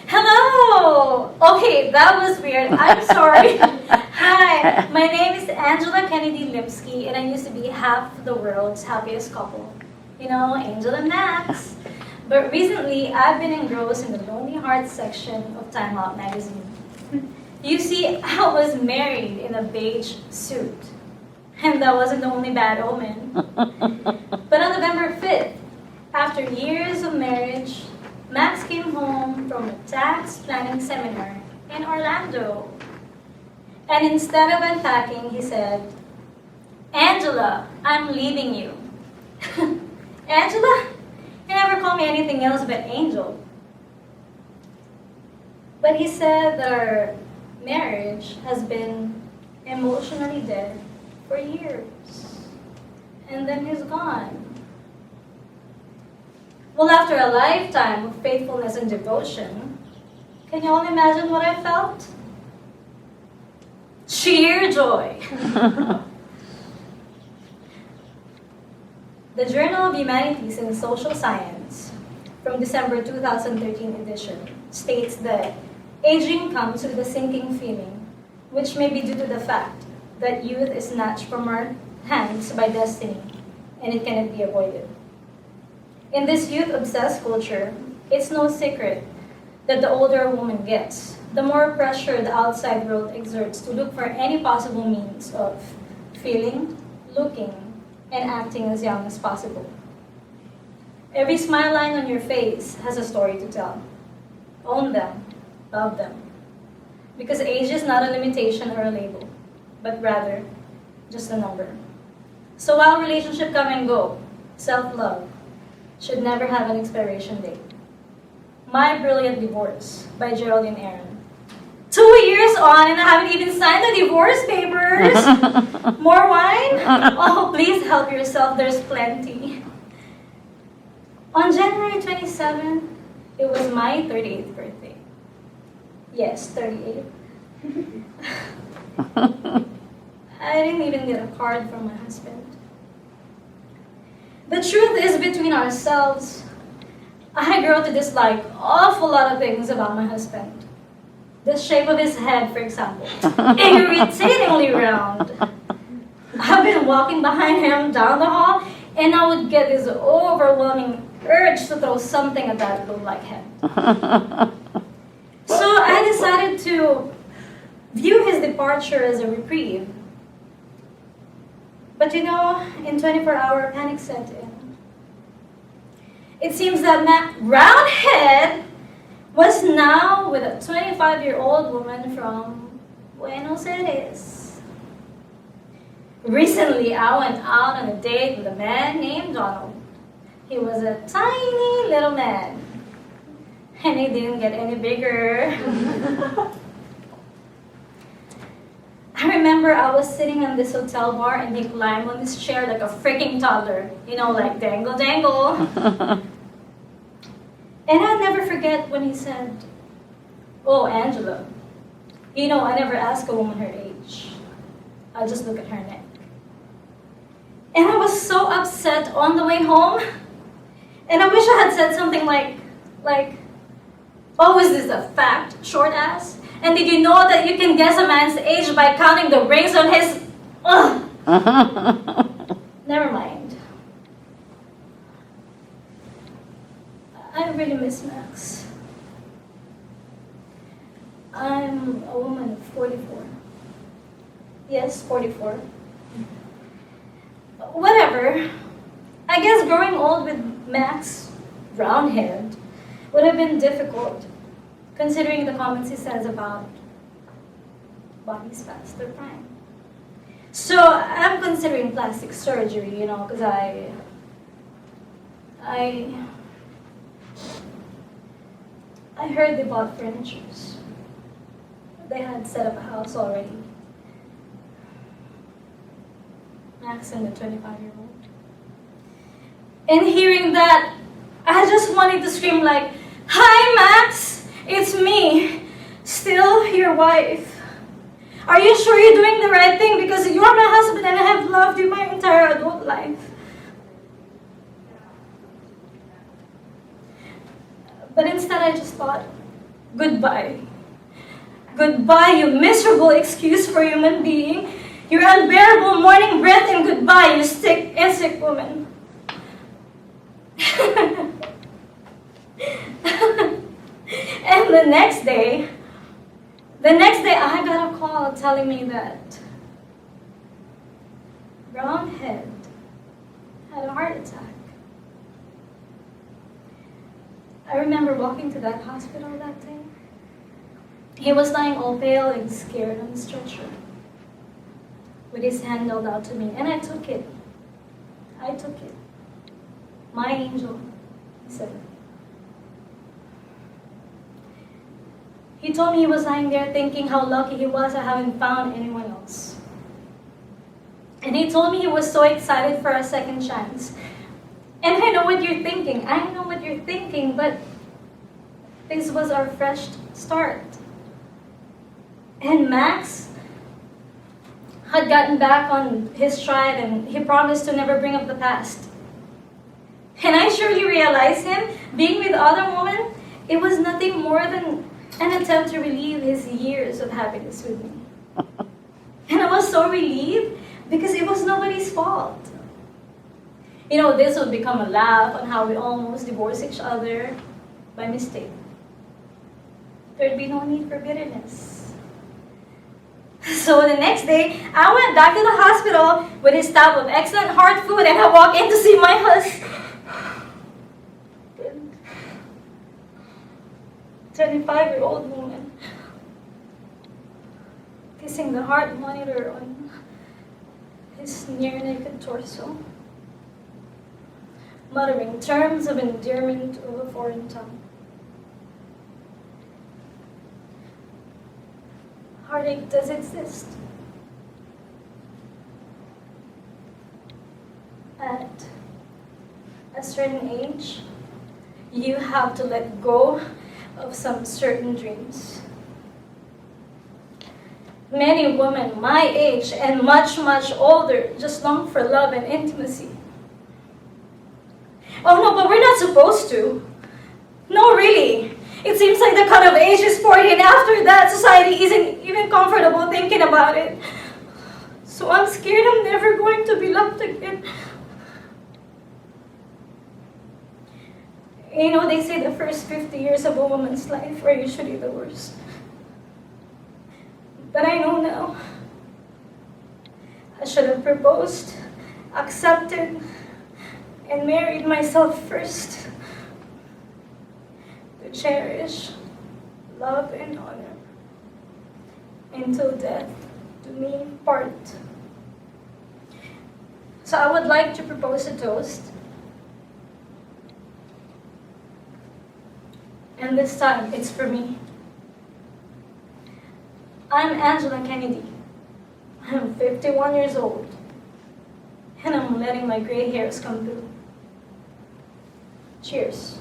Hello! Okay, that was weird. I'm sorry. Hi, my name is Angela Kennedy Lipsky, and I used to be half the world's happiest couple. You know, Angel and Max. But recently, I've been engrossed in the Lonely Hearts section of Time Out magazine. You see, I was married in a beige suit. And that wasn't the only bad omen. But on November 5th, after years of marriage, Max came home from a tax planning seminar in Orlando. And instead of unpacking, he said, Angela, I'm leaving you. Angela? He never called me anything else but Angel. But he said that our marriage has been emotionally dead for years. And then he's gone. Well, after a lifetime of faithfulness and devotion, can you all imagine what I felt? Sheer joy. The Journal of Humanities and Social Science, from December 2013 edition, states that aging comes with a sinking feeling, which may be due to the fact that youth is snatched from our hands by destiny, and it cannot be avoided. In this youth-obsessed culture, it's no secret that the older a woman gets, the more pressure the outside world exerts to look for any possible means of feeling, looking, and acting as young as possible. Every smile line on your face has a story to tell. Own them, love them. Because age is not a limitation or a label, but rather just a number. So while relationships come and go, self-love should never have an expiration date. My Brilliant Divorce by Geraldine Aaron. 2 years on and I haven't even signed the divorce papers. More wine? Oh, please help yourself, there's plenty. On January 27, it was my 38th birthday. Yes, 38. I didn't even get a card from my husband. The truth is, between ourselves, I grew to dislike awful lot of things about my husband. The shape of his head, for example, irritatingly round. I've been walking behind him down the hall, and I would get this overwhelming urge to throw something at that blue-like head. So I decided to view his departure as a reprieve. But you know, in 24-hour panic set in. It seems that Matt Roundhead was now with a 25-year-old woman from Buenos Aires. Recently, I went out on a date with a man named Donald. He was a tiny little man, and he didn't get any bigger. I remember I was sitting on this hotel bar and he climbed on this chair like a freaking toddler. You know, like dangle, dangle. And I'll never forget when he said, oh, Angela, you know, I never ask a woman her age. I just look at her neck. And I was so upset on the way home. And I wish I had said something like, oh, is this a fact, short ass? And did you know that you can guess a man's age by counting the rings on his... Never mind. I really miss Max. I'm a woman of 44. Yes, 44. Whatever. I guess growing old with Max Roundhead would have been difficult, considering the comments he says about bodies past their prime. So I'm considering plastic surgery, you know, because I heard they bought furnitures. They had set up a house already. Max and the 25-year-old. And hearing that, I just wanted to scream like, "Hi, Max! It's me, still your wife. Are you sure you're doing the right thing? Because you're my husband and I have loved you my entire adult life." But instead I just thought, Goodbye. Goodbye, you miserable excuse for human being. Your unbearable morning breath, and goodbye, you sick woman. And the next day, I got a call telling me that Brown Head had a heart attack. I remember walking to that hospital that day. He was lying all pale and scared on the stretcher, with his hand held out to me, and I took it. My angel, he said. He told me he was lying there thinking how lucky he was I haven't found anyone else. And he told me he was so excited for a second chance. And I know what you're thinking, but this was our fresh start. And Max had gotten back on his stride, and he promised to never bring up the past. And I surely realized him being with other women, it was nothing more than an attempt to relieve his years of happiness with me. And I was so relieved because it was nobody's fault. You know, this would become a laugh on how we almost divorced each other by mistake. There'd be no need for bitterness. So the next day, I went back to the hospital with his tab of excellent heart food, and I walked in to see my husband. 25-year-old woman kissing the heart monitor on his near-naked torso, muttering terms of endearment of a foreign tongue. Heartache does exist. At a certain age, you have to let go of some certain dreams. Many women my age and much, much older just long for love and intimacy. Oh no, but we're not supposed to. No, really. It seems like the cut of age is 40, and after that, society isn't even comfortable thinking about it. So I'm scared I'm never going to be loved again. You know, they say the first 50 years of a woman's life are usually the worst. But I know now. I should have proposed, accepted, and married myself first. To cherish, love, and honor. Until death do me part. So I would like to propose a toast. And this time, it's for me. I'm Angela Kennedy. I'm 51 years old. And I'm letting my gray hairs come through. Cheers.